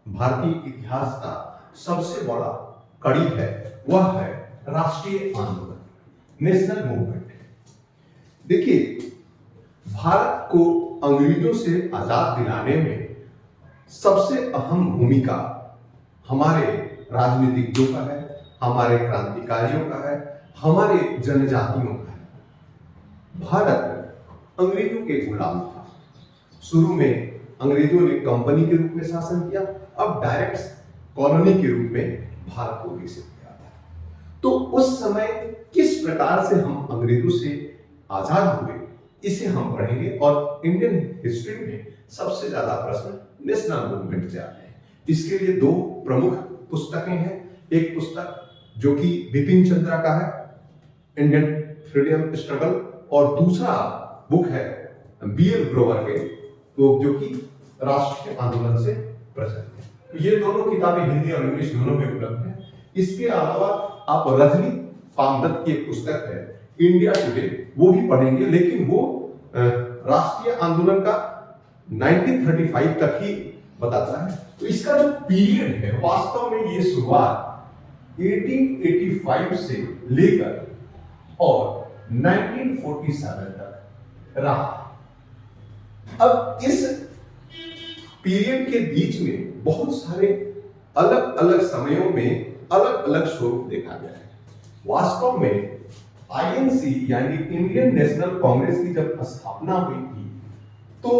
भारतीय इतिहास का सबसे बड़ा कड़ी है, वह है राष्ट्रीय आंदोलन, नेशनल मूवमेंट। देखिए, भारत को अंग्रेजों से आजाद दिलाने में सबसे अहम भूमिका हमारे राजनीतिज्ञों का है, हमारे क्रांतिकारियों का है, हमारे जनजातियों का है। भारत अंग्रेजों के गुलाम था। शुरू में अंग्रेजों ने कंपनी के रूप में शासन किया, अब डायरेक्ट कॉलोनी के रूप में भारत को विकसित किया था। तो उस समय किस प्रकार से हम अंग्रेजों से आजाद हुए, इसे हम पढ़ेंगे। और इंडियन हिस्ट्री में सबसे ज्यादा प्रश्न नेशनल मूवमेंट से आते हैं। इसके लिए दो प्रमुख पुस्तकें हैं। एक पुस्तक जो कि बिपिन चंद्रा का है, इंडियन फ्रीडम स्ट्रगल, और दूसरा बुक है बी.एल. ग्रोवर के, तो जो कि राष्ट्रीय आंदोलन से प्रचलित है। ये दोनों किताबें हिंदी और इंग्लिश दोनों में उपलब्ध है। इसके अलावा आप रजनी पामदत्त की एक पुस्तक है इंडिया टुडे, वो भी पढ़ेंगे, लेकिन वो राष्ट्रीय आंदोलन का 1935 तक ही बताता है। तो इसका जो पीरियड है, वास्तव में ये शुरुआत 1885 से लेकर और 1947 तक रहा। अब इस पीरियड के बीच में बहुत सारे अलग अलग समयों में अलग अलग स्वरूप देखा गया है। वास्तव में आईएनसी यानी इंडियन नेशनल कांग्रेस की जब स्थापना हुई थी, तो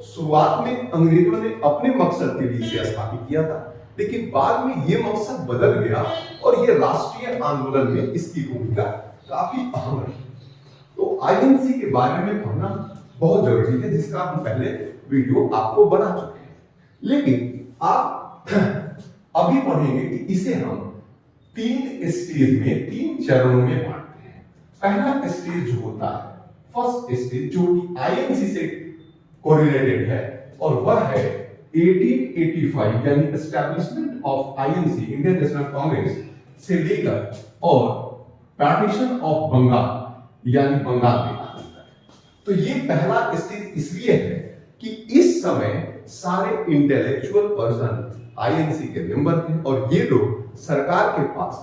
शुरुआत में अंग्रेजों ने अपने मकसद के लिए इसे स्थापित किया था, लेकिन बाद में ये मकसद बदल गया और ये राष्ट्रीय आंदोलन में इसकी भूमिका काफी अहम रही। तो आईएनसी के बारे में पढ़ना बहुत जरूरी है, जिसका हम पहले वीडियो आपको बना चुके हैं। लेकिन आप अभी पढ़ेंगे कि इसे हम 3 स्टेज में, 3 चरणों में बांटते हैं। पहला स्टेज जो होता है, फर्स्ट स्टेज, जो कि आईएनसी से कोरिलेटेड है, और वह है 1885 यानी establishment of INC, Indian national Congress, से लेकर और पार्टीशन ऑफ बंगाल यानी बंगाल विभाजन तक। तो ये पहला स्टेज इसलिए है कि इस समय सारे इंटेलेक्चुअल पर्सन आईएनसी के मेंबर थे और ये लोग सरकार के पास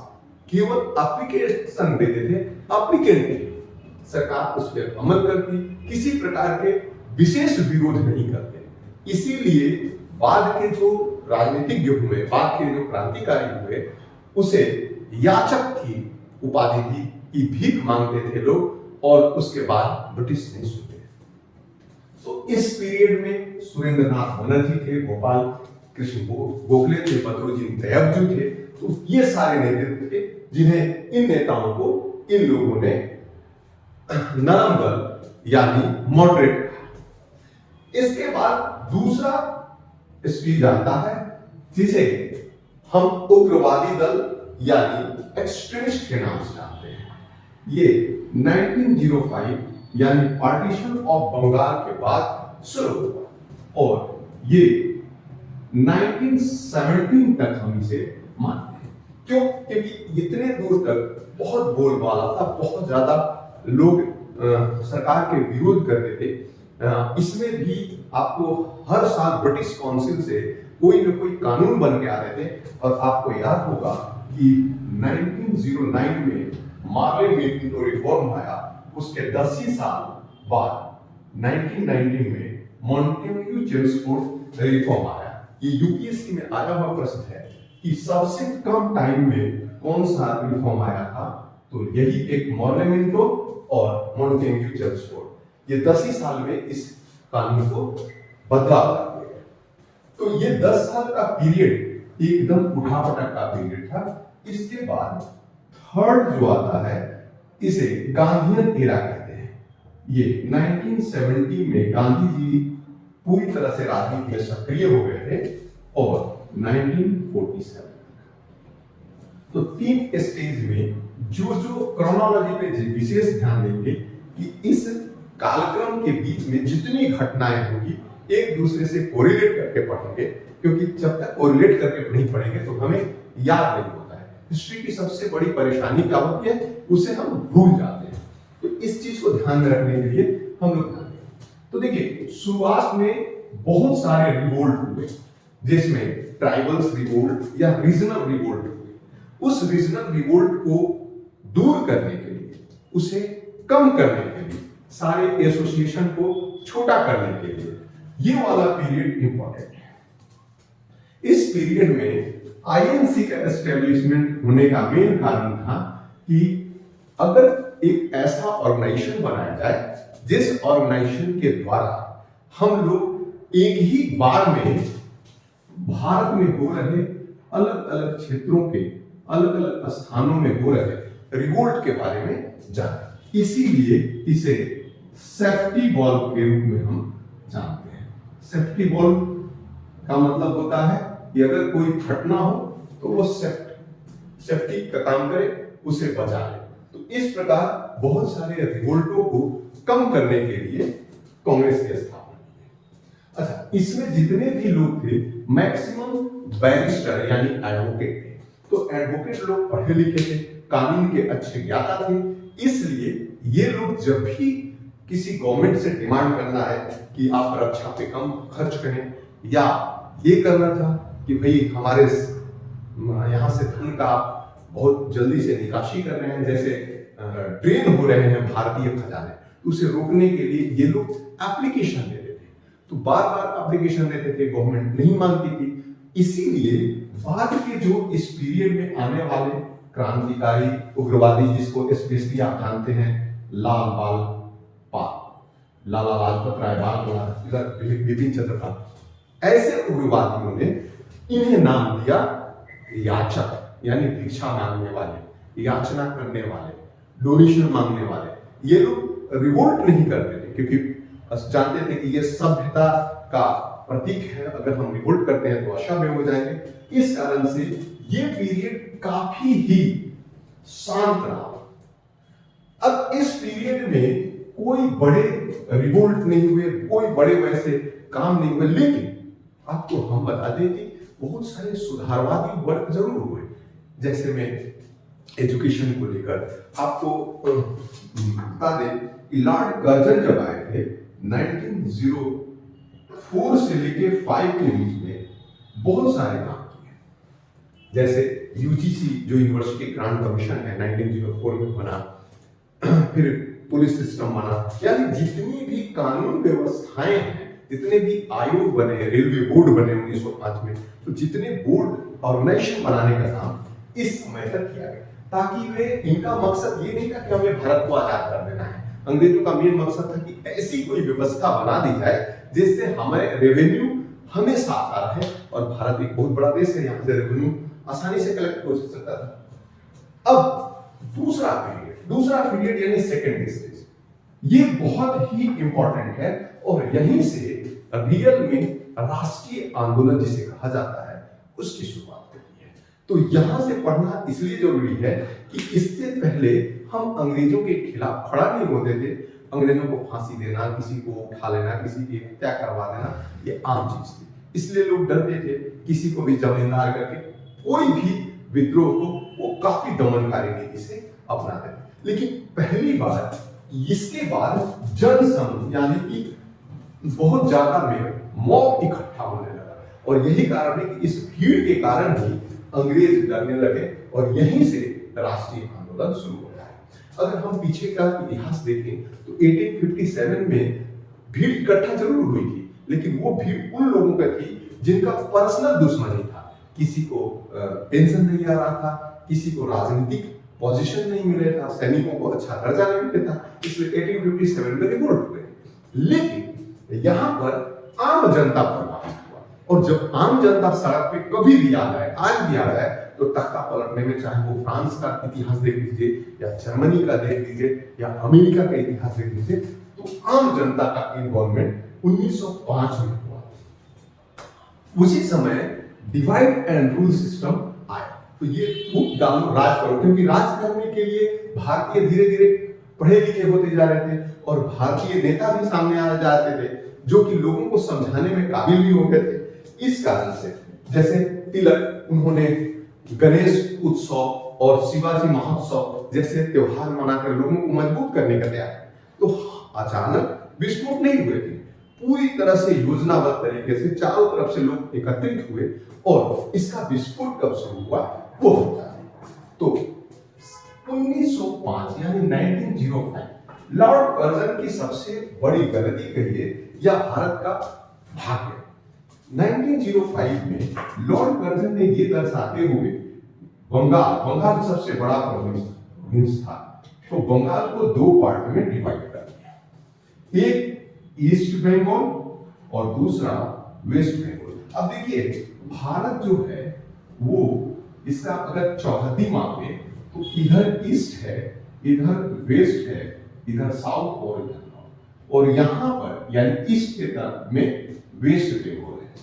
केवल एप्लीकेशन देते थे, एप्लीकेंट थे। सरकार उस पर अमल करती, किसी प्रकार के विशेष विरोध नहीं करते। इसीलिए बाद के जो राजनीतिज्ञ हुए, बाद के जो क्रांतिकारी हुए, उसे याचक की उपाधि थी कि भीख मांगते थे लोग, और उसके बाद ब्रिटिश नहीं सुनते। तो इस पीरियड में सुरेंद्र नाथ बनर्जी थे, गोपाल कृष्ण गोखले थे, बद्रुद्दीन तैयबजू थे। तो ये सारे नेतृत्व थे जिन्हें, इन नेताओं को इन लोगों ने नरम दल यानी मॉडरेट। इसके बाद दूसरा स्टेज आता है, जिसे हम उग्रवादी दल यानी एक्सट्रीमिस्ट के नाम से जानते हैं। ये 1905 यानी पार्टीशन ऑफ बंगाल के बाद शुरू हुआ, और ये 1917 तक हम इसे मानते हैं। क्यों? क्योंकि इतने दूर तक बहुत बोलबाला था, बहुत ज्यादा लोग सरकार के विरोध करते थे। इसमें भी आपको हर साल ब्रिटिश काउंसिल से कोई न कोई कानून बन के आते थे, और आपको याद होगा कि 1909 में मार्ले मीटिंग रिफॉर्म आया। उसके 10 ही साल बाद 1919 में मॉन्टेग्यू चेम्सफोर्ड रिफॉर्म आया। ये यूपीएससी में आया हुआ प्रश्न है कि सबसे कम टाइम में कौन सा रिफॉर्म आया था, तो यही एक मार्ले मिंटो और मॉन्टेग्यू चेम्सफोर्ड। ये 10 ही साल में इस कानून को बदलाव कर दिया। तो ये 10 साल का पीरियड एकदम उठापटक का पीरियड था। इसके बाद थर्ड जो आता है, इसे गांधीयन एरा कहते हैं। ये 1970 में गांधी जी पूरी तरह से राजनीति में सक्रिय हो गए थे, और 1947। तो 3 स्टेज में जो क्रोनोलॉजी पे विशेष ध्यान देंगे कि इस कालक्रम के बीच में जितनी घटनाएं होगी एक दूसरे से कोरिलेट करके पढ़ेंगे, क्योंकि जब तक कोरिलेट करके नहीं पढ़ेंगे तो हमें याद नहीं होता है। हिस्ट्री की सबसे बड़ी परेशानी क्या होती है, उसे हम भूल जाते हैं। तो इस चीज को ध्यान में रखने के लिए हम लोग ध्यान दें। तो देखिए, शुरुआत में बहुत सारे रिवोल्ट हुए, जिसमें ट्राइबल्स रिवोल्ट या रीजनल रिवोल्ट हुए। उस रीजनल रिवोल्ट को दूर करने के लिए, उसे कम करने के लिए, सारे एसोसिएशन को छोटा करने के लिए ये वाला पीरियड इंपॉर्टेंट है। इस पीरियड में आईएनसी का एस्टेब्लिशमेंट होने का मेन कारण था कि अगर एक ऐसा ऑर्गेनाइजेशन बनाया जाए जिस ऑर्गेनाइजेशन के द्वारा हम लोग एक ही बार में भारत में हो रहे अलग अलग क्षेत्रों के अलग अलग स्थानों में हो रहे रिवोल्ट के बारे में जाने, इसीलिए इसे सेफ्टी वॉल्व के रूप में हम जानते हैं। सेफ्टी वॉल्व का मतलब होता है कि अगर कोई घटना हो तो वो सेफ्टी का काम करे, उसे बचा ले। तो इस प्रकार बहुत सारे रिवोल्टों को कम करने के लिए कांग्रेस की स्थापना की। अच्छा, इसमें जितने भी लोग थे मैक्सिमम बैरिस्टर यानी एडवोकेट थे। तो एडवोकेट लोग पढ़े लिखे थे, कानून के अच्छे ज्ञाता थे, इसलिए ये लोग जब भी किसी गवर्नमेंट से डिमांड करना है कि आप रक्षा पे कम खर्च करें, या ये करना था कि भाई हमारे यहाँ से धन का बहुत जल्दी से निकासी कर रहे हैं, जैसे ड्रेन हो रहे हैं भारतीय खजाने, तो उसे रोकने के लिए ये लोग एप्लीकेशन देते थे। तो बार बार एप्लीकेशन देते थे, गवर्नमेंट नहीं मानती थी। इसीलिए बाद के जो इस पीरियड में आने वाले क्रांतिकारी उग्रवादी, जिसको स्पेशली आप जानते हैं लाला लाजपत राय बाल, बिपिन चंद्र पाल, ऐसे उग्रवादियों ने इन्हें नाम दिया याचक, यानी भिक्षा मांगने वाले, याचना करने वाले, डोनेशन मांगने वाले। ये लोग रिवोल्ट नहीं करते थे क्योंकि जानते थे कि ये सभ्यता का प्रतीक है, अगर हम रिवोल्ट करते हैं तो असभ्य हो जाएंगे। इस कारण से ये पीरियड काफी ही शांत रहा। अब इस पीरियड में कोई बड़े रिवोल्ट नहीं हुए, कोई बड़े वैसे काम नहीं हुए, लेकिन आपको हम बता दें कि बहुत सारे सुधारवादी वर्क जरूर हुए। जैसे में एजुकेशन को लेकर आपको बता दें कि लॉर्ड कर्जन जब आए थे 1904 से लेके 5 के बीच में बहुत सारे काम किए। जैसे यूजीसी जो यूनिवर्सिटी ग्रांट कमीशन है 1904 में बना, फिर पुलिस सिस्टम बना, यानी जितनी भी कानून व्यवस्थाएं हैं, जितने भी आयोग बने, रेलवे बोर्ड बने 1905 में, तो जितने बोर्ड ऑर्गेनाइजेशन बनाने का काम इस समय तक किया गया, ताकि वे, इनका मकसद ये नहीं था कि हमें भारत को आजाद कर देना है। अंग्रेजों का मेन मकसद था कि ऐसी कोई व्यवस्था बना दी जाए जिससे हमारे रेवेन्यू हमेशा आता रहे, और भारत एक बहुत बड़ा देश है, यहाँ से रेवेन्यू आसानी से कलेक्ट हो सकता था। अब दूसरा पीरियड यानी सेकेंड स्टेज, ये बहुत ही इंपॉर्टेंट है, और यहीं से रियल में राष्ट्रीय आंदोलन जिसे कहा जाता है उसकी शुरुआत होती है। तो यहां से पढ़ना इसलिए जरूरी है कि इससे पहले हम अंग्रेजों के खिलाफ खड़ा नहीं होते थे। अंग्रेजों को फांसी देना, किसी को उठा लेना, किसी की हत्या करवा देना, ये आम चीज थी। इसलिए लोग डरते थे किसी को भी जमींदार करके कोई भी विद्रोह को वो काफी दमनकारी नीति से अपनाते थे। लेकिन पहली बार इसके बाद जनसंघ यानी कि बहुत ज्यादा में मॉब इकट्ठा होने लगा, और यही कारण है कि इस भीड़ के कारण ही अंग्रेज डरने लगे, और यहीं से राष्ट्रीय आंदोलन शुरू हो गया। अगर हम पीछे का इतिहास देखें तो 1857 में भीड़ इकट्ठा जरूर हुई थी, लेकिन वो भीड़ उन लोगों का थी जिनका पर्सनल दुश्मनी था। किसी को पेंशन नहीं आ रहा था, किसी को राजनीतिक पोजीशन नहीं मिले था, सैनिकों को अच्छा दर्जा नहीं मिला था, इसलिए 1857 में रिवोल्ट हुए। लेकिन यहाँ पर आम जनता प्रभावित हुआ, और जब आम जनता सड़क पे कभी भी आ जाए, आज भी आ जाए, तो तख्ता पलटने में, चाहे वो फ्रांस का इतिहास देख लीजिए, या जर्मनी का देख लीजिए, या अमेरिका का इतिहास देख लीजिए, तो आम जनता का इन्वॉल्वमेंट 1905 में हुआ। उसी समय डिवाइड एंड रूल सिस्टम आया। तो ये खूब डालो राज करो, क्योंकि राज करने के लिए भारतीय धीरे धीरे पढ़े लिखे होते जा रहे थे, और भारतीय नेता भी सामने आ जाते थे जो कि लोगों को समझाने में काबिल भी हो गए थे। इस कारण से जैसे तिलक, उन्होंने गणेश उत्सव और शिवाजी महोत्सव जैसे त्योहार मनाकर लोगों को मजबूत करने का तैयार। तो अचानक विस्फोट नहीं हुए थे, पूरी तरह से योजनाबद्ध तरीके से चारों तरफ से लोग एकत्रित हुए और इसका विस्फोट कब शुरू हुआ वो होता है। तो 1905 यानी 1905 लॉर्ड कर्जन की सबसे बड़ी गलती कहिए या भारत का भाग्य। 1905 में लॉर्ड कर्जन ने ये दर्शाते हुए बंगाल सबसे बड़ा प्रोविंस था, तो बंगाल को दो पार्ट में डिवाइड कर दिया, एक ईस्ट बंगाल और दूसरा वेस्ट बंगाल। अब देखिए भारत जो है वो इसका अगर चौहद्दी मापे तो इधर ईस्ट है, इधर वेस्ट है, इधर साउथ और इधर नॉर्थ, और यहां पर यानी ईस्ट के तरफ में वेस्ट बंगाल है,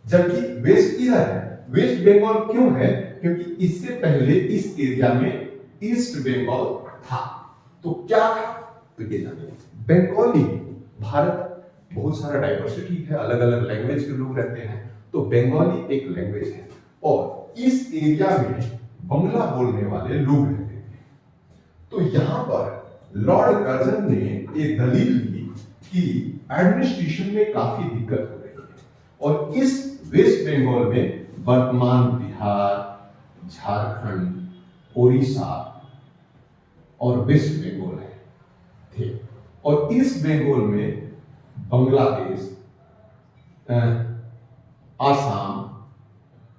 जबकि वेस्ट इधर है। वेस्ट बंगाल क्यों है? क्योंकि इससे पहले इस एरिया में ईस्ट बंगाल था। तो क्या था? तो ये जानिए, बंगाली, भारत बहुत सारा डाइवर्सिटी है, अलग अलग लैंग्वेज के लोग रहते हैं, तो बंगाली एक लैंग्वेज है और इस एरिया में बंगला बोलने वाले लोग रहते थे। तो यहां पर लॉर्ड कर्जन ने एक दलील दी कि एडमिनिस्ट्रेशन में काफी दिक्कत हो रही है और इस वेस्ट बंगाल में वर्तमान बिहार, झारखंड, उड़ीसा और वेस्ट बंगाल थे, और इस बंगाल में बांग्लादेश, आसाम,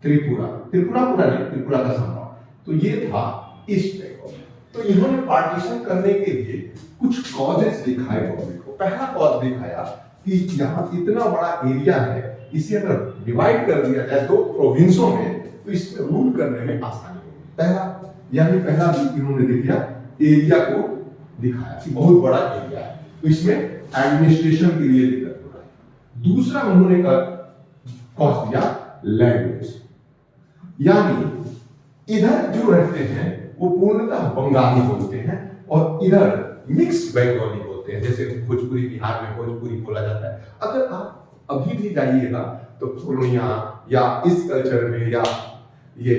त्रिपुरा पूरा नहीं, त्रिपुरा का सम्राट, तो ये था ईस्ट बंगाल। तो इन्होंने पार्टीशन करने के लिए कुछ कॉजेस दिखाए गवर्नमेंट को। पहला कॉज दिखाया कि यहाँ इतना बड़ा एरिया है, इसे अगर डिवाइड कर दिया जाए दो प्रोविंसों में तो इसमें रूल करने में आसानी होगी। पहला इन्होंने दिखाया एरिया को दिखाया कि बहुत बड़ा एरिया है, तो इसमें एडमिनिस्ट्रेशन के लिए दिक्कत हो रहा है। दूसरा उन्होंने कॉज दिया लैंग्वेज, यानी इधर जो रहते हैं वो पूर्णतः बंगाली बोलते हैं और इधर मिक्स्ड बंगाली बोलते हैं, जैसे भोजपुरी, बिहार में भोजपुरी बोला जाता है। अगर आप अभी भी जाइएगा तो पूर्णिया या इस कल्चर में या ये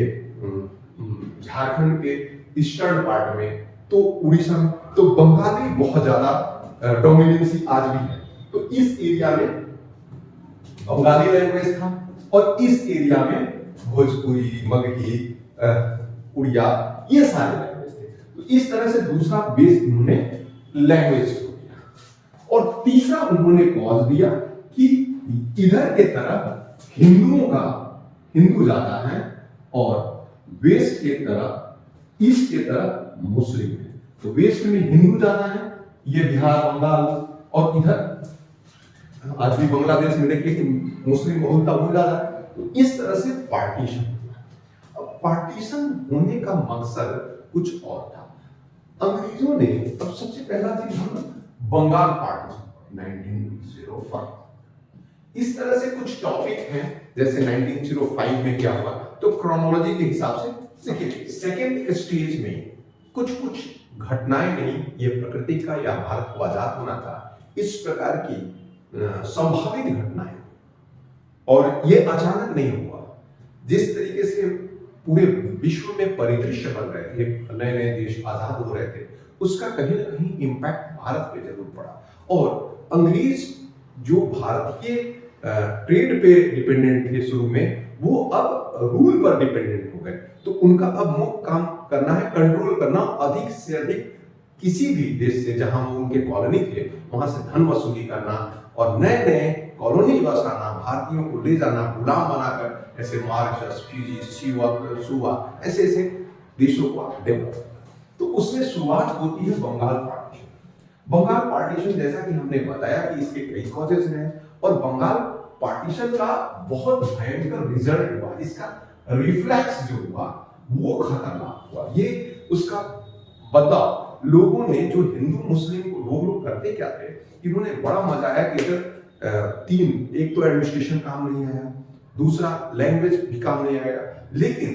झारखंड के ईस्टर्न पार्ट में, तो उड़ीसा में, तो बंगाली बहुत ज्यादा डोमिनेंसी आज भी है। तो इस एरिया में बंगाली लैंग्वेज था और इस एरिया में भोजपुरी, मगही, उड़िया, ये सारे लैंग्वेज थे। तो इस तरह से दूसरा बेस उन्होंने लैंग्वेज को दिया। और तीसरा उन्होंने कॉज दिया कि इधर के तरफ हिंदू ज्यादा है और वेस्ट के तरफ, ईस्ट के तरफ मुस्लिम है। तो वेस्ट में हिंदू ज्यादा है, ये बिहार, बंगाल, और इधर आज भी बांग्लादेश में देखिए कि मुस्लिम बहुलता बहुत ज्यादा है। तो इस तरह से पार्टीशन हुआ। अब पार्टीशन होने का मकसद कुछ और था। अंग्रेजों ने, अब सबसे पहला चीज हम बंगाल पार्टीशन 1905, इस तरह से कुछ टॉपिक हैं, जैसे 1905 में क्या हुआ, तो क्रोनोलॉजी के हिसाब से सेकेंड स्टेज में कुछ घटनाएं नहीं, ये प्रकृति का या भारत को आजाद होना था, इस प्रकार की संभावित घटनाएं, और ये अचानक नहीं हुआ। जिस तरीके से पूरे विश्व में परिदृश्य बन रहे थे, नए नए देश आजाद हो रहे थे, उसका कहीं ना कहीं इंपैक्ट भारत पे जरूर पड़ा। और अंग्रेज जो भारत के ट्रेड पे डिपेंडेंट थे शुरू में, वो अब रूल पर डिपेंडेंट हो गए। तो उनका अब मुख्य काम करना है कंट्रोल करना, अधिक से अधिक किसी भी देश से जहां वो उनके कॉलोनी थे वहां से धन वसूली करना और नए नए कॉलोनी बसाना, भारतीयों को ले जाना गुलाम बनाकर, ऐसे मॉरिशस, फिजी, सुवा ऐसे ऐसे देशों को डेवलप। तो उसमें शुरुआत होती है बंगाल पार्टीशन। बंगाल पार्टीशन जैसा कि हमने बताया कि इसके कई कॉजेस हैं और बंगाल पार्टीशन का बहुत भयंकर रिजल्ट हुआ, इसका रिफ्लेक्स जो हुआ वो खतरनाक हुआ। ये उसका बदलाव लोगों ने, जो हिंदू मुस्लिम को लोग करते क्या थे, इन्होंने बड़ा मजा आया कि अगर तीन, एक तो एडमिनिस्ट्रेशन काम नहीं आया, दूसरा लैंग्वेज भी काम नहीं आएगा, लेकिन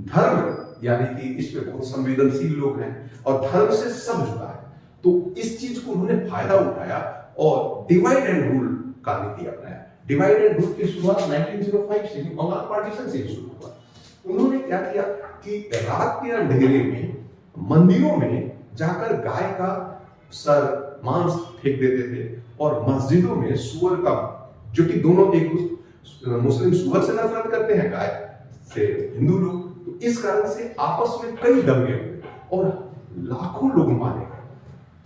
धर्म यानी कि इस पे बहुत संवेदनशील लोग हैं और धर्म से सब जुड़ा है, तो इस चीज को उन्होंने फायदा उठाया और डिवाइड एंड रूल का नीति अपनाया। डिवाइड एंड रूल की शुरुआत 1905 से ही, बंगाल पार्टीशन से ही शुरू हुआ। उन्होंने क्या किया कि रात के अंधेरे में मंदिरों में जाकर गाय का सर, मांस फेंक देते थे और मस्जिदों में सुअर का, जो कि दोनों एक, मुस्लिम सुअर से नफरत करते हैं, गाय से हिंदू लोग, तो इस कारण से आपस में कई दंगे हुए और लाखों लोग मारे गए।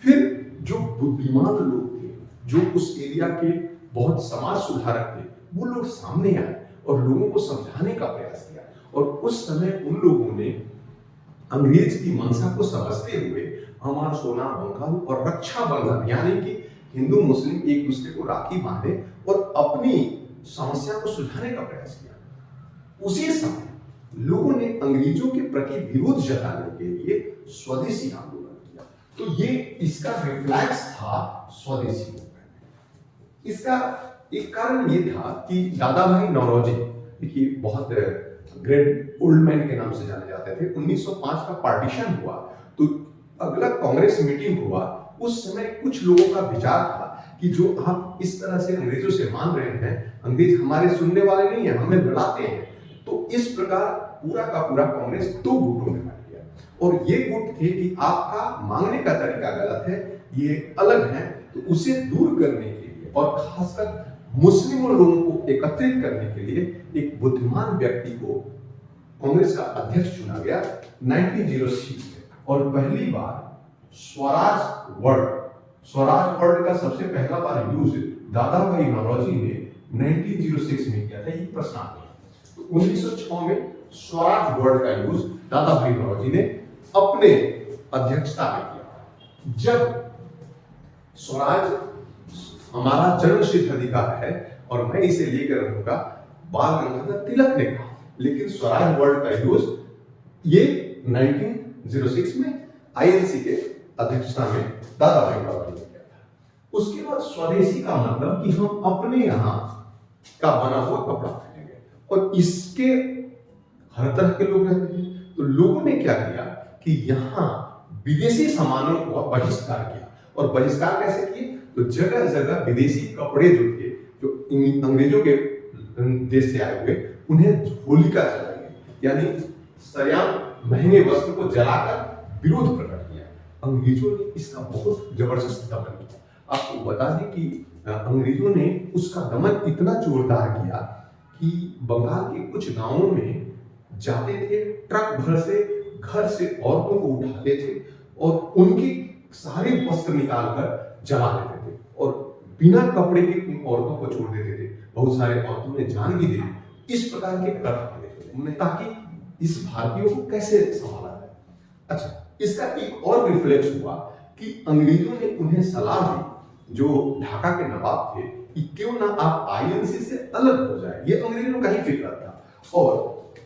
फिर जो बुद्धिमान लोग थे, जो उस एरिया के बहुत समाज सुधारक थे, वो लोग सामने आए और लोगों को समझाने का प्रयास किया। और उस समय उन लोगों ने अंग्रेज की मंशा को समझते हुए अमर, सोना, बंगाल और रक्षा बंधन, यानी कि हिंदू मुस्लिम एक दूसरे को राखी बांधे और अपनी समस्या को सुलझाने का प्रयास किया। उसी समय लोगों ने अंग्रेजों के प्रति विरोध जताने के लिए स्वदेशी आंदोलन किया। तो ये इसका रिफ्लेक्स था स्वदेशी मूवमेंट। इसका एक कारण ये था कि दादा भाई नौरोजी, देखिए बहुत ग्रेट ओल्ड मैन के नाम से जाने जाते थे, 1905 का पार्टीशन हुआ तो अगला कांग्रेस मीटिंग हुआ। उस समय कुछ लोगों का विचार था कि जो आप इस तरह से अंग्रेजों से मान रहे हैं, अंग्रेज हमारे सुनने वाले नहीं है, हमें लड़ाते हैं। तो इस प्रकार पूरा का पूरा कांग्रेस दो गुटों में बट गया और ये गुट थे कि आपका मांगने का तरीका गलत है, ये अलग है, तो उसे दूर करने के लिए और खासकर मुस्लिम लोगों को एकत्रित करने के लिए एक बुद्धिमान व्यक्ति को कांग्रेस का अध्यक्ष चुना गया 1906 में। और पहली बार स्वराज वर्ड का सबसे पहला बार यूज दादा भाई नौरोजी ने 1906 में किया था। ये प्रश्न आता है तो 1906 में स्वराज वर्ड का यूज दादा भाई नौरोजी ने अपने अध्यक्षता में किया। जब स्वराज हमारा जन्म सिद्ध अधिकार है और मैं इसे लेकर रहूंगा, बाल गंगाधर तिलक ने कहा, लेकिन स्वराज वर्ड का यूज ये 1906 में आईएनसी के अध्यक्षता में दादा भाई नौरोजी ने किया था। उसके बाद स्वदेशी का मतलब कि हम अपने यहाँ का बना हुआ कपड़ा पहनेंगे और इसके हर तरह के लोग रहते थे। तो लोगों ने क्या किया कि यहाँ विदेशी सामानों का बहिष्कार किया। और बहिष्कार कैसे किए? तो जगह जगह विदेशी कपड़े जो थे, जो अंग्रेजों के देश से आए हुए, उन्हें होलिका जलाई गई, यानी सरेआम महंगे वस्त्र को जलाकर विरोध प्रकट किया। अंग्रेजों ने इसका बहुत जबरदस्त दमन किया। आपको बता दें कि अंग्रेजों ने उसका दमन इतना जोरदार किया कि बंगाल के कुछ गांवों में जाते थे, ट्रक भर से घर से औरतों को उठाते थे और उनके सारे वस्त्र निकालकर जला देते थे और बिना कपड़े के उन औरतों को छोड़ देते थे। बहुत सारे औरतों ने जान भी दी। इस प्रकार के कर ताकि इस भारतीयों को कैसे संभाला जाए। अच्छा, इसका एक और रिफ्लेक्स हुआ कि अंग्रेजों ने उन्हें सलाह दी, जो ढाका के नवाब थे, कि क्यों ना आप आईएनसी से अलग हो जाए। ये अंग्रेजों का ही फिक्र था और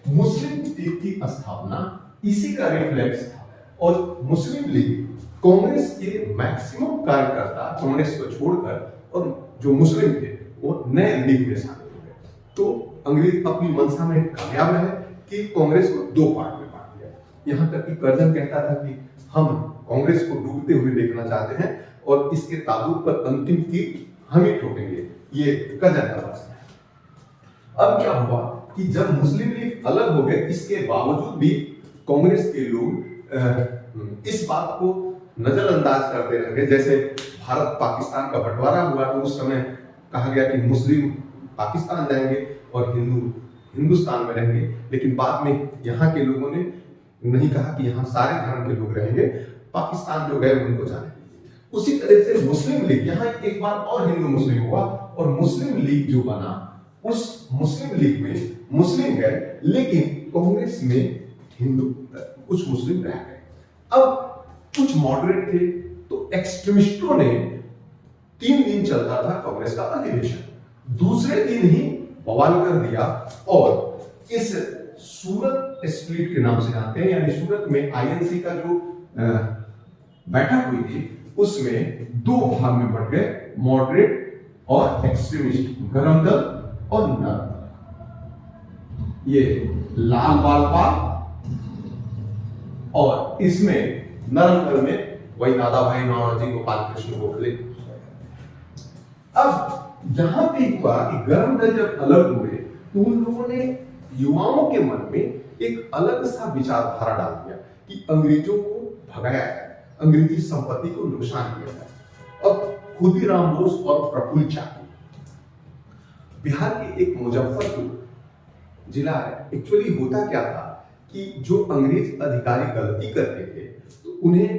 मुस्लिम लीग की स्थापना इसी का रिफ्लेक्स था। और मुस्लिम लीग कांग्रेस के मैक्सिमम कार्यकर्ता कांग्रेस को छोड़कर और जो मुस्लिम थे वो नए लीग में शामिल हो गए। तो अंग्रेज अपनी मंशा में कामयाब है कि कांग्रेस को दो पार्ट में बांट दिया। यहाँ तक कि कर्जन कहता था कि हम कांग्रेस को डूबते हुए देखना चाहते हैं और इसके ताबूत पर अंतिम तीर हम ही ठोकेंगे। ये कर्जन का प्रश्न है। अब क्या हुआ कि जब मुस्लिम लीग अलग हो गए, इसके बावजूद भी कांग्रेस के लोग इस बात को नजरअंदाज करते रहे। जैसे भारत पाकिस्तान का बंटवारा हुआ तो उस समय कहा गया कि मुस्लिम पाकिस्तान जाएंगे और हिंदू हिंदुस्तान में रहेंगे, लेकिन बाद में यहाँ के लोगों ने नहीं कहा कि यहाँ सारे धर्म के लोग रहेंगे, पाकिस्तान जो गए उनको जाने। उसी तरह से मुस्लिम लीग, यहाँ एक बार और हिंदू मुस्लिम हुआ और मुस्लिम लीग जो बना, उस मुस्लिम लीग में मुस्लिम गए, लेकिन कांग्रेस में हिंदू कुछ मुस्लिम रह गए। अब कुछ मॉडरेट थे तो एक्सट्रीमिस्टों ने 3 दिन चलता था कांग्रेस का अधिवेशन, दूसरे दिन ही बवाल कर दिया और इस सूरत स्प्लिट के नाम से जानते हैं, यानी सूरत में आईएनसी का जो बैठक हुई थी उसमें 2 भाग में बढ़ गए, मॉडरेट और एक्सट्रीमिस्ट, गरम दल और नरम दल। ये लाल बाल पाल और इसमें नरम दल में वही दादा भाई नौरोजी, गोपाल कृष्ण गोखले। अब यहां पे हुआ कि गरम दल जब अलग हुए तो उन लोगों ने युवाओं के मन में एक अलग सा विचारधारा डाल दिया कि अंग्रेजों को भगाया जाए, अंग्रेजी संपत्ति को नुकसान किया जाए। अब खुदीराम बोस और प्रफुल्ल चाकी। बिहार के एक मुजफ्फरपुर जिला है। एक्चुअली होता क्या था कि जो अंग्रेज अधिकारी गलती करते थे तो उन्हें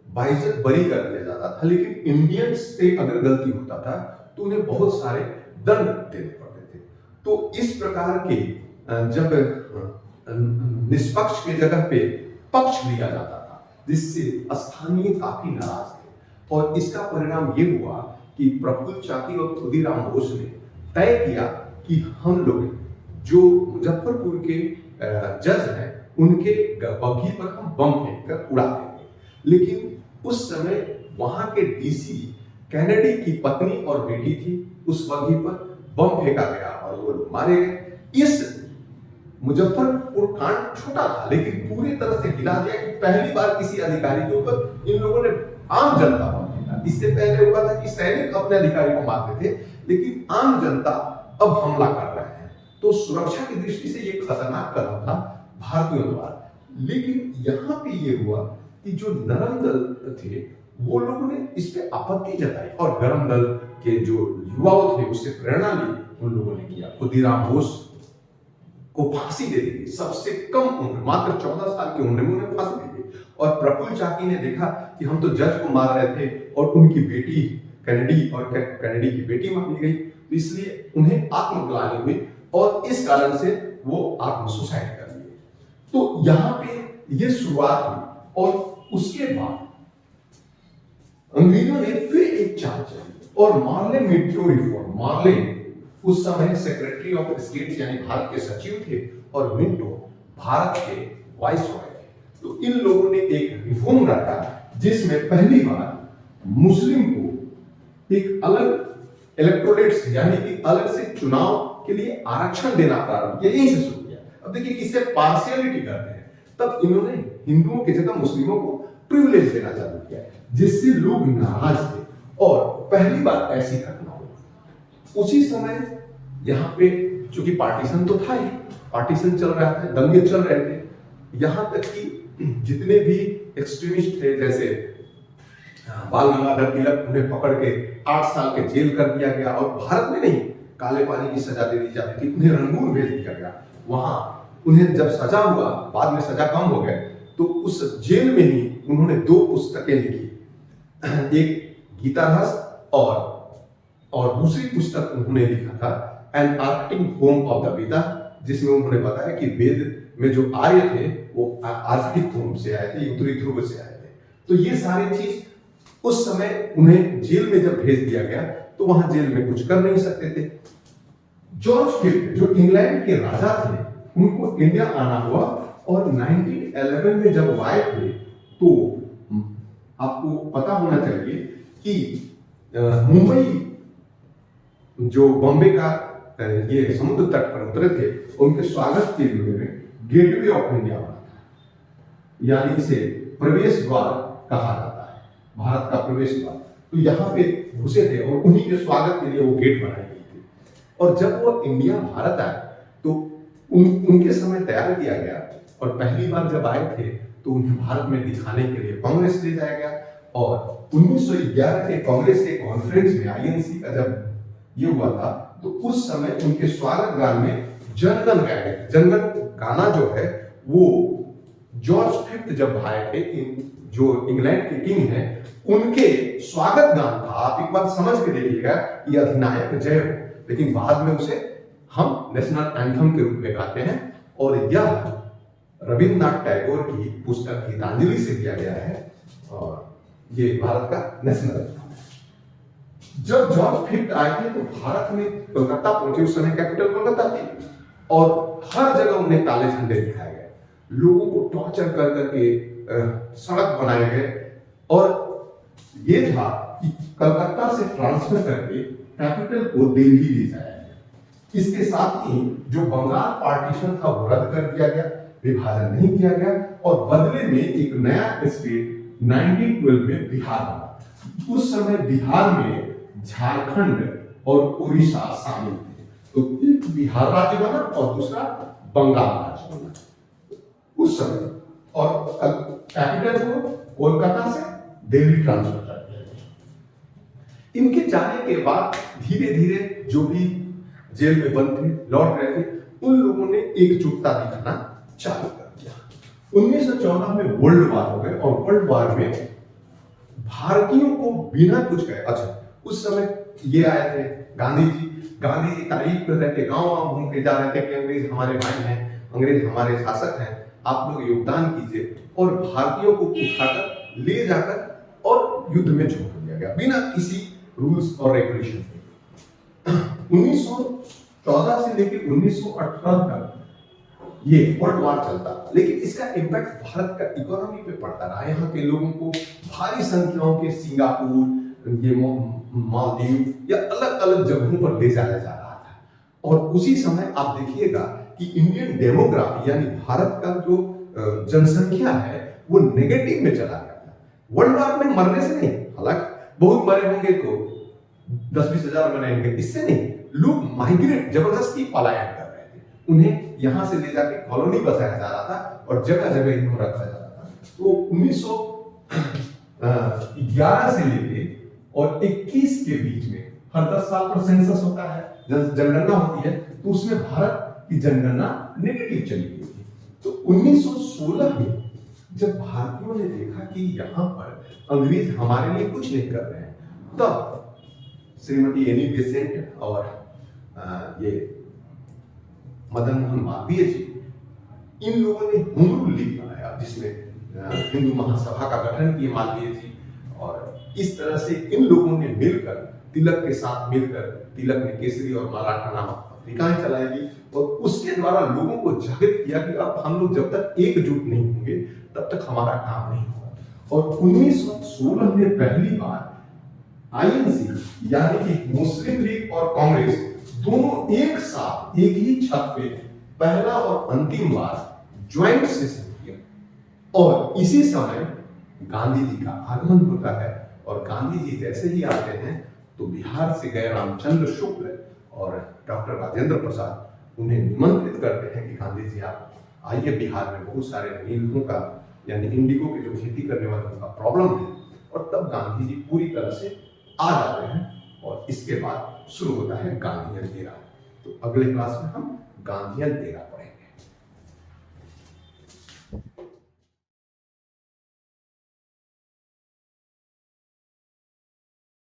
बाइज्जत बरी कर दिया जाता था, लेकिन इंडियंस से अगर गलती होता था तो उन्हें बहुत सारे दंड देने पड़ते थे। तो इस प्रकार के जब निष्पक्ष की जगह पे पक्ष लिया जाता था, जिससे स्थानीय काफी नाराज थे, और इसका परिणाम ये हुआ कि प्रफुल्ल चाकी और खुदीराम बोस ने तय किया कि हम लोग जो मुजफ्फरपुर के जज हैं उनके बग्घी पर हम बम फेंक कर उड़ा देंगे। लेकिन उस समय वहां के डीसी कैनेडी की पत्नी और बेटी थी, उस बग्घी पर बम फेंका गया और वो लोग मारे गए। इस मुजफ्फरपुर कांड छोटा था, लेकिन पूरी तरह से हिला दिया कि पहली बार किसी अधिकारी के ऊपर इन लोगों ने आम जनता पर फेंका। इससे पहले हुआ था कि सैनिक अपने अधिकारी को मारते थे, लेकिन आम जनता अब हमला कर रहे हैं। तो सुरक्षा की दृष्टि से ये खतरनाक कदम था भारतीयों द्वारा। लेकिन यहाँ पे ये हुआ कि जो नरम दल थे वो लोगों ने इस पे आपत्ति जताई, और गरम दल के जो युवाओं थे उससे प्रेरणा ली, उन लोगों ने किया। खुदीराम बोस को फांसी दे दी, सबसे कम उम्र, मात्र 14 साल की उम्र में उन्हें फांसी दे दी। और प्रफुल्ल चाकी ने देखा कि हम तो जज को मार रहे थे और उनकी बेटी कैनेडी की बेटी मारी गई, तो इसलिए उन्हें आत्मग्लानि हुई और इस कारण से वो आत्म सुसाइड कर लिए। तो यहाँ पे ये शुरुआत हुई, और उसके बाद अंग्रेजों ने फिर एक चाल चली और मार्ले मिंटो रिफॉर्म। मार्ले उस समय सेक्रेटरी ऑफ स्टेट यानी भारत के सचिव थे, और मिंटो भारत के वाइसरॉय थे। तो इन लोगों ने एक रिफॉर्म रखा जिसमें पहली बार मुस्लिम को एक अलग इलेक्टोरेट यानी कि अलग से चुनाव के लिए आरक्षण देना प्रारंभ किया। यहीं से शुरू किया। अब देखिए किससे पार्शियलिटी करते हैं, तब इन्होंने हिंदुओं की जगह मुस्लिमों को प्रिविलेज देना चालू किया, जिससे लोग नाराज थे और पहली बार ऐसी घटना हुई। उसी समय यहाँ पे चूंकि पार्टीशन तो था ही, पार्टीशन चल रहा था, दंगे चल रहे थे, यहाँ तक कि जितने भी एक्सट्रीमिस्ट थे जैसे बाल गंगाधर तिलक, उन्हें पकड़ के 8 साल के जेल कर दिया गया, और भारत में नहीं काले पानी की सजा दे दी जाती थी, उन्हें रंगून भेज दिया गया। वहां उन्हें जब सजा हुआ, बाद में सजा कम हो गए, तो उस जेल में ही उन्होंने 2 पुस्तकें लिखी, एक गीता रहस्य और दूसरी पुस्तक उन्होंने लिखा था an Arctic home of the Veda, जिसमें उन्होंने बताया कि वेद में जो आर्य थे वो आर्कटिक होम से आए थे, उत्तरी ध्रुव से आए थे। तो ये सारी चीज उस समय उन्हें जेल में जब भेज दिया गया तो वहां जेल में कुछ कर नहीं सकते थे। जॉर्ज फिफ्थ जो इंग्लैंड के राजा थे, उनको इंडिया आना हुआ, और 1911 में जब आए थे तो आपको पता होना चाहिए कि मुंबई जो बॉम्बे का ये समुद्र तट पर उतरे थे, उनके स्वागत के लिए गेटवे ऑफ इंडिया बना, यानी इसे प्रवेश द्वार कहा जाता है, भारत का प्रवेश द्वार। तो यहाँ पे घुसे थे और उन्हीं के स्वागत के लिए वो गेट बनाई गई थी। और जब वो इंडिया भारत आए तो उनके समय तैयार किया गया, और पहली बार जब आए थे तो उन्हें भारत में दिखाने के लिए कांग्रेस ले जाया गया। और 1911 के कांग्रेस के कॉन्फ्रेंस में आईएनसी का जब ये हुआ था, तो उस समय उनके स्वागत गान में जनगण गाया गया। जनगण गाना जो है वो जॉर्ज फिफ्थ जब आए थे, जो इंग्लैंड के किंग हैं, उनके स्वागत गान था। आप एक बार समझ के देखिएगा, ये अधिनायक जय हो, लेकिन बाद में उसे हम नेशनल एंथम के रूप में गाते हैं। और यह रविन्द्रनाथ टैगोर की पुस्तक गीतांजलि से दिया गया है, और ये भारत का नेशनल एंथम है। जब जॉर्ज फिफ्थ आए थे तो भारत में कोलकाता पहुंचे, उस समय कैपिटल कोलकाता थी, और हर जगह उन्हें काले झंडे दिखाए गए, लोगों को टॉर्चर कर करके सड़क बनाए गए। और ये था कि कलकत्ता से ट्रांसफर करके कैपिटल को दिल्ली ले जाया गया। इसके साथ ही जो बंगाल पार्टीशन था वो रद्द कर दिया गया, विभाजन नहीं किया गया, और बदले में एक नया स्टेट 1912 में बिहार बना। उस समय बिहार में झारखंड और उड़ीसा शामिल थे। तो एक बिहार राज्य बना और दूसरा बंगाल राज्य बना उस समय, और कैपिटल को कोलकाता से दिल्ली ट्रांसफर कर दिया गया। इनके जाने के बाद धीरे धीरे जो भी जेल में बंद थे, लौट रहे थे, उन लोगों ने एकजुटता दिखाना चालू कर दिया। 1914 में वर्ल्ड वार हो गए और वर्ल्ड वार में भारतीयों को बिना कुछ कहे, अच्छा उस समय ये आए थे गांधी जी तारीफ कर रहे थे, गांव घूम के जा रहे थे कि अंग्रेज हमारे भाई हैं, अंग्रेज हमारे शासक हैं, आप लोग योगदान कीजिए, और भारतीयों को उठाकर ले जाकर और युद्ध में झोंक दिया गया बिना किसी रूल्स और रेगुलेशन के। 1914 से लेकर 1918 तक ये वर्ल्ड वार चलता, लेकिन इसका इम्पैक्ट भारत का इकोनॉमी पे पड़ता रहा। यहाँ के लोगों को भारी संख्याओं के सिंगापुर, ये मालदीव या अलग अलग जगहों पर ले जाया जा रहा था। और उसी समय आप देखिएगा कि इंडियन डेमोग्राफी यानी भारत का जो जनसंख्या है वो नेगेटिव में चला गया था। वर्ल्ड वार में मरने से नहीं, हालांकि बहुत मरे होंगे तो 10-20 हजार मरे होंगे, इससे नहीं, लोग माइग्रेट जबरदस्ती पलायन कर रहे थे, उन्हें यहां से ले जाके कॉलोनी बसाया जा रहा था और जगह जगह इनको रखा जा रहा था। तो 1911 से लेके और 21 के बीच में हर 10 साल पर सेंसस होता है, जनगणना होती है, तो उसमें भारत की जनगणना नेगेटिव चली गई थी। तो 1916 में जब भारतीयों ने देखा कि यहाँ पर अंग्रेज हमारे लिए कुछ नहीं कर रहे हैं, तब श्रीमती एनी बेसेंट और ये मदन मोहन मालवीय जी, इन लोगों ने होम रूल लीग बनाया, जिसमें हिंदू महासभा का गठन किया मालवीय जी, और इस तरह से इन लोगों ने मिलकर तिलक के साथ मिलकर, तिलक ने केसरी और मराठा नामक पत्रिकाएं चलाएगी और उसके द्वारा लोगों को जागृत किया कि अब हम लोग जब तक एकजुट नहीं होंगे तब तक हमारा काम नहीं होगा। और 1916 में पहली बार आईएनसी यानी कि मुस्लिम लीग और कांग्रेस दोनों एक साथ एक ही छत पे पहला और अंतिम बार ज्वाइंट सेशन किया, और इसी समय गांधी जी का आगमन होता है। और गांधी जी जैसे ही आते हैं तो बिहार से गए रामचंद्र शुक्ल और डॉक्टर राजेंद्र प्रसाद उन्हें निमंत्रित करते हैं कि गांधी जी आप आइए, बिहार में बहुत सारे नीलकों का यानी इंडिगो की जो खेती करने वालों का प्रॉब्लम है। और तब गांधी जी पूरी तरह से आ जाते हैं और इसके बाद शुरू होता है गांधीयन एरा। तो अगले क्लास में हम गांधीयन एरा